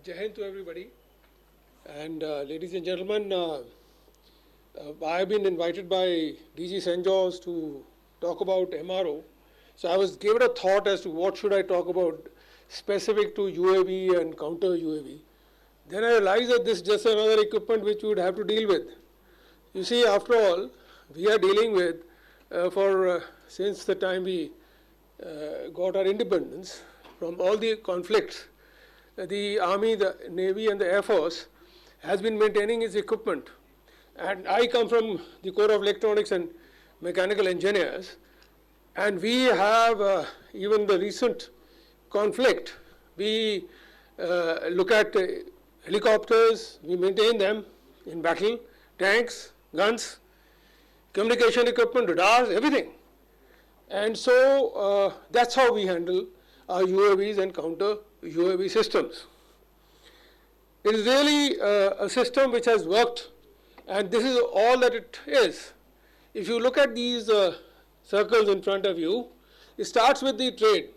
Jai Hind to everybody. And ladies and gentlemen, I have been invited by DG St. George to talk about MRO. So I was given a thought as to what should I talk about specific to UAV and counter UAV. Then I realized that this is just another equipment which we would have to deal with. You see, after all, we are dealing with, since the time we got our independence from all the conflicts, the Army, the Navy and the Air Force has been maintaining its equipment. And I come from the Corps of Electronics and Mechanical Engineers, and we have even the recent conflict. We look at helicopters, we maintain them in battle, tanks, guns, communication equipment, radars, everything. And so that's how we handle our UAVs and counter UAV systems. It is really a system which has worked, and this is all that it is. If you look at these circles in front of you, it starts with the trade,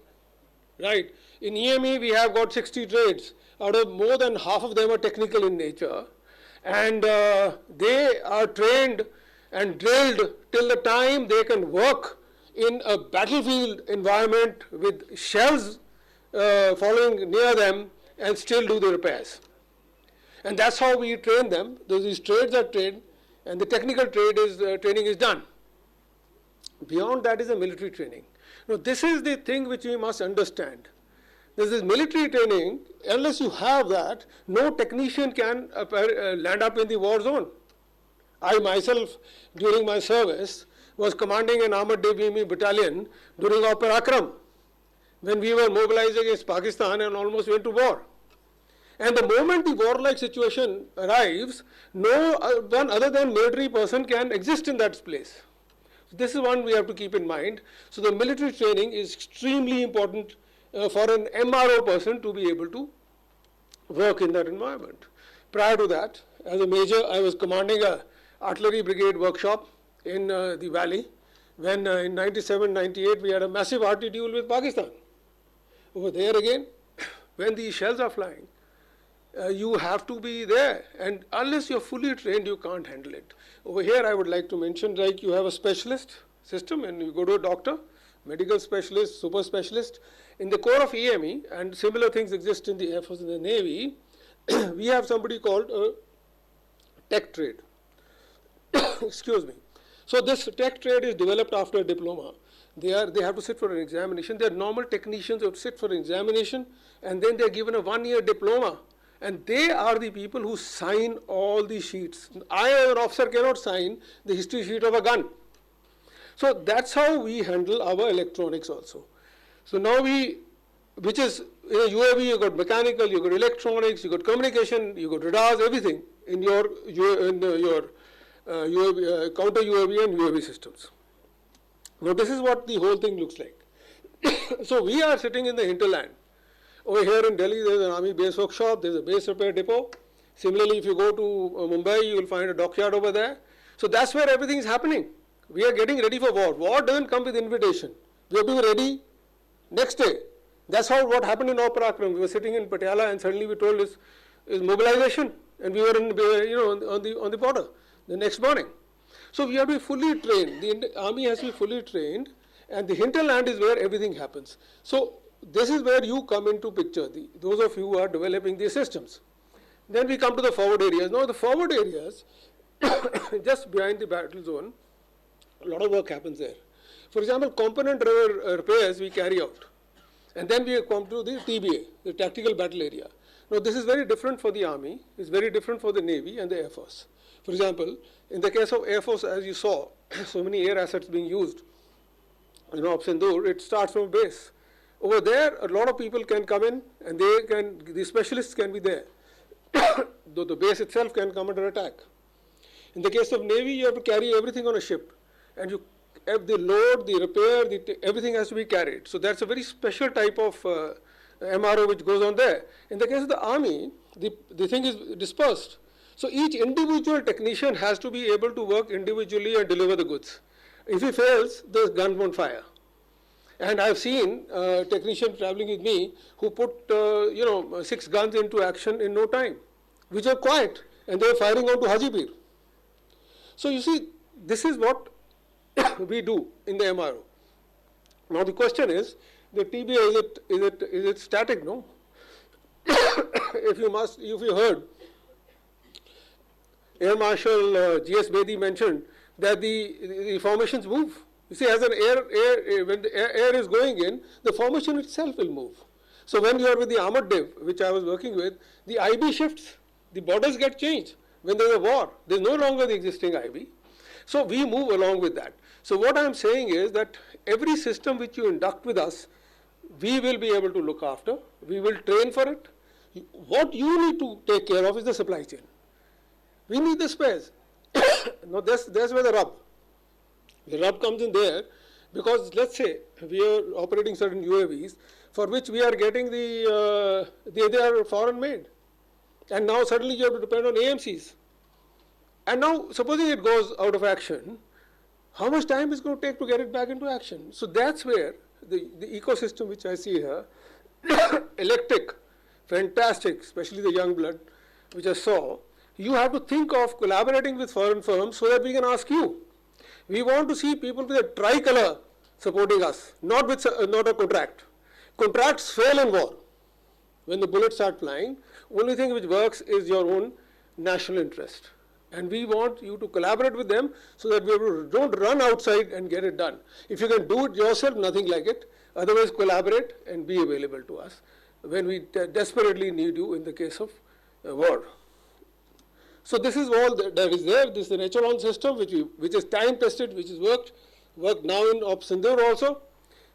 right? In EME, we have got 60 trades. Out of more than half of them are technical in nature, and they are trained and drilled till the time they can work in a battlefield environment with shells following near them and still do the repairs. And that's how we train them. These trades are trained, and the technical training is done. Beyond that is the military training. Now, this is the thing which we must understand. This is military training. Unless you have that, no technician can land up in the war zone. I myself, during my service, was commanding an armored DBME battalion during Operakrama, when we were mobilized against Pakistan and almost went to war. And the moment the warlike situation arrives, no one other than military person can exist in that place. So this is one we have to keep in mind. So the military training is extremely important for an MRO person to be able to work in that environment. Prior to that, as a major, I was commanding a artillery brigade workshop in the valley when in 97-98 we had a massive arty duel with Pakistan. Over there again, when these shells are flying, you have to be there, and unless you're fully trained, you can't handle it. Over here, I would like to mention, like, you have a specialist system, and you go to a doctor, medical specialist, super specialist. In the core of EME, and similar things exist in the Air Force and the Navy, we have somebody called a tech trade. Excuse me. So this tech trade is developed after a diploma. They have to sit for an examination. They are normal technicians who sit for an examination, and then they are given a 1-year diploma. And they are the people who sign all the sheets. I, as an officer, cannot sign the history sheet of a gun. So that's how we handle our electronics also. So now which is, in a UAV, you got mechanical, you got electronics, you got communication, you got radars, everything in your UAV, counter UAV and UAV systems. Now this is what the whole thing looks like. So we are sitting in the hinterland. Over here in Delhi, there is an army base workshop, there is a base repair depot. Similarly, if you go to Mumbai, you will find a dockyard over there. So that's where everything is happening. We are getting ready for war. War doesn't come with invitation. We have to be ready next day. That's what happened in Operakrama. We were sitting in Patiala, and suddenly we told is mobilization, and we were on the border the next morning. So we have to be fully trained. The army has to be fully trained, and the hinterland is where everything happens. So this is where you come into picture, those of you who are developing these systems. Then we come to the forward areas. Now the forward areas, just behind the battle zone, a lot of work happens there. For example, component repairs we carry out. And then we come to the TBA, the tactical battle area. Now this is very different for the Army, it's very different for the Navy and the Air Force. For example, in the case of Air Force, as you saw, so many air assets being used, Sindoor, it starts from base. Over there, a lot of people can come in, and the specialists can be there. Though the base itself can come under attack. In the case of Navy, you have to carry everything on a ship, and you have the load, the repair, everything has to be carried. So that's a very special type of MRO which goes on there. In the case of the Army, the thing is dispersed. So each individual technician has to be able to work individually and deliver the goods. If he fails, the gun won't fire. And I've seen technicians traveling with me who put 6 guns into action in no time, which are quiet, and they were firing onto Hajipir. So you see, this is what we do in the MRO. Now the question is, the TBA, is it static? No. If you heard, Air Marshal G.S. Bedi mentioned that the formations move. You see, as when the air is going in, the formation itself will move. So when you are with the armored div, which I was working with, the IB shifts, the borders get changed. When there is a war, there is no longer the existing IB. So we move along with that. So what I am saying is that every system which you induct with us, we will be able to look after. We will train for it. What you need to take care of is the supply chain. We need the spares. Now that's where the rub. The rub comes in there because let's say we are operating certain UAVs for which we are getting they are foreign made. And now suddenly you have to depend on AMCs. And now supposing it goes out of action, how much time is going to take to get it back into action? So that's where the ecosystem which I see here, electric, fantastic, especially the young blood, which I saw, you have to think of collaborating with foreign firms so that we can ask you. We want to see people with a tricolor supporting us, not a contract. Contracts fail in war. When the bullets start flying, only thing which works is your own national interest. And we want you to collaborate with them so that we don't run outside and get it done. If you can do it yourself, nothing like it. Otherwise, collaborate and be available to us when we desperately need you in the case of war. So this is all that is there. This is an echelon system which is time tested, which is worked now in Op Sindoor also.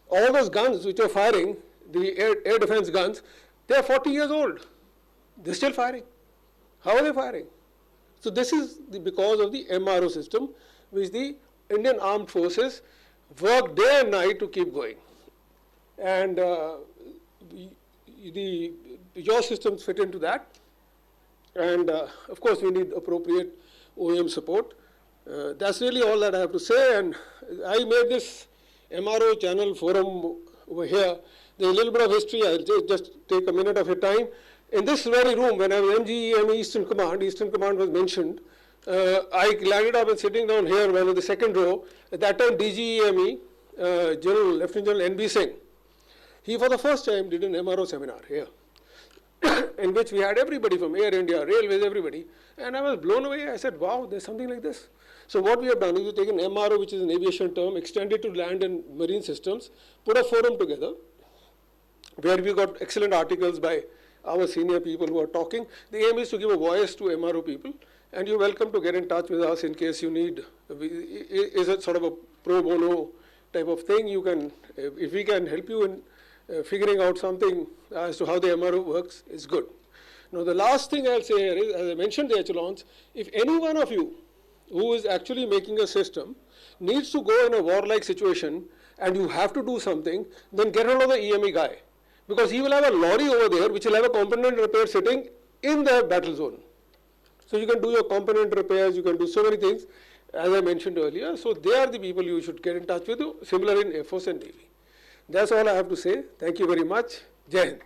All those guns which are firing, the air defense guns, they are 40 years old. They're still firing. How are they firing? So this is because of the MRO system, which the Indian Armed Forces work day and night to keep going. And your systems fit into that. And of course, we need appropriate OEM support. That's really all that I have to say. And I made this MRO Channel Forum over here. There's a little bit of history. I'll just take a minute of your time. In this very room, when I was MGEME Eastern Command was mentioned, I landed up and sitting down here, one of the second row. At that time, DGEME, Lieutenant General N.B. Singh, he for the first time did an MRO seminar here, in which we had everybody from Air India, Railways, everybody. And I was blown away. I said, wow, there's something like this. So what we have done is we've taken MRO, which is an aviation term, extended to land and marine systems, put a forum together, where we got excellent articles by our senior people who are talking. The aim is to give a voice to MRO people, and you're welcome to get in touch with us in case you need, is it sort of a pro bono type of thing. You can, if we can help you in figuring out something as to how the MRO works, is good. Now the last thing I'll say here is, as I mentioned the echelons, if any one of you who is actually making a system needs to go in a warlike situation and you have to do something, then get hold of the EME guy. Because he will have a lorry over there which will have a component repair sitting in the battle zone. So you can do your component repairs, you can do so many things, as I mentioned earlier. So they are the people you should get in touch with, similar in Air Force and Navy. That's all I have to say. Thank you very much. Jai Hind.